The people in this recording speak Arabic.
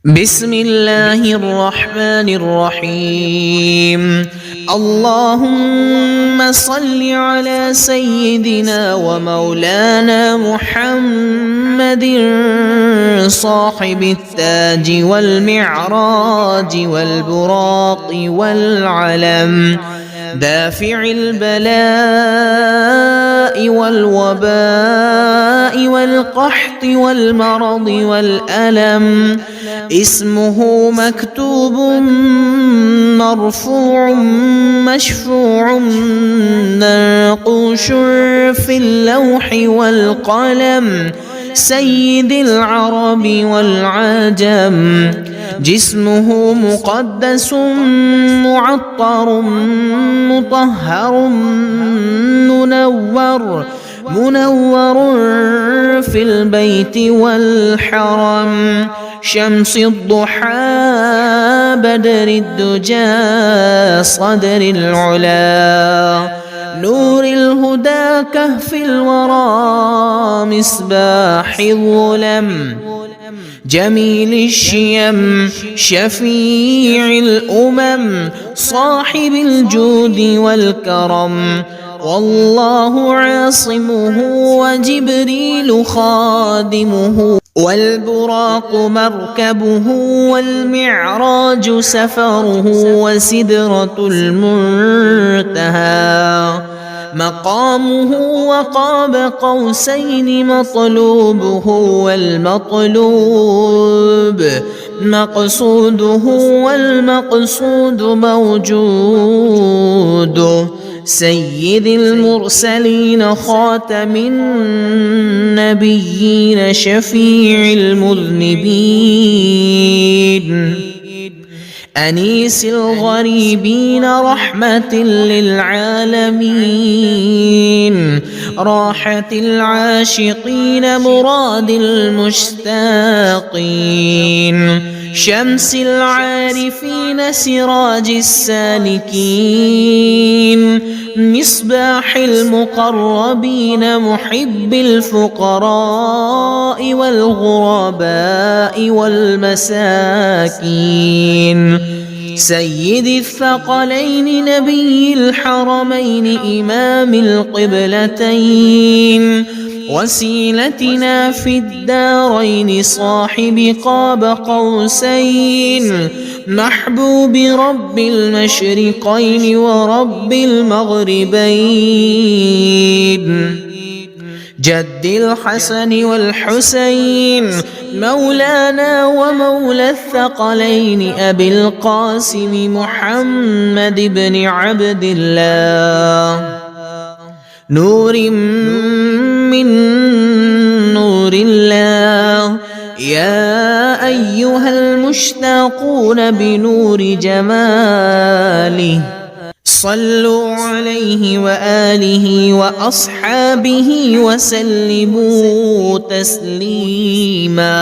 بسم الله الرحمن الرحيم. اللهم صل على سيدنا ومولانا محمد صاحب التاج والمعراج والبراق والعلم، دافع البلاء والوباء والقحط والمرض والألم، اسمه مكتوب مرفوع مشفوع منقوش في اللوح والقلم، سيد العرب والعجم، جسمه مقدس معطر مطهر منور في البيت والحرم، شمس الضحى بدر الدجى صدر العلا، نور الهدى كهف الورى مصباح الظلم، جميل الشيم شفيع الأمم، صاحب الجود والكرم، والله عاصمه وجبريل خادمه، والبراق مركبه والمعراج سفره، وسدرة المنتهى مقامه، وقاب قوسين مطلوبه، والمطلوب مقصوده، والمقصود موجود، سيد المرسلين خاتم النبيين شفيع المذنبين، أنيس الغريبين رحمة للعالمين، راحة العاشقين مراد المشتاقين، شمس العارفين سراج السالكين، مصباح المقربين محب الفقراء والغرباء والمساكين، سيد الثقلين نبي الحرمين إمام القبلتين، وسيلتنا في الدارين صاحب قاب قوسين، محبوب رب المشرقين ورب المغربين، جد الحسن والحسين مولانا ومولى الثقلين أبي القاسم محمد بن عبد الله، نور من نور الله، يا أيها المشتاقون بنور جماله، صلوا عليه وآله وأصحابه وسلموا تسليما.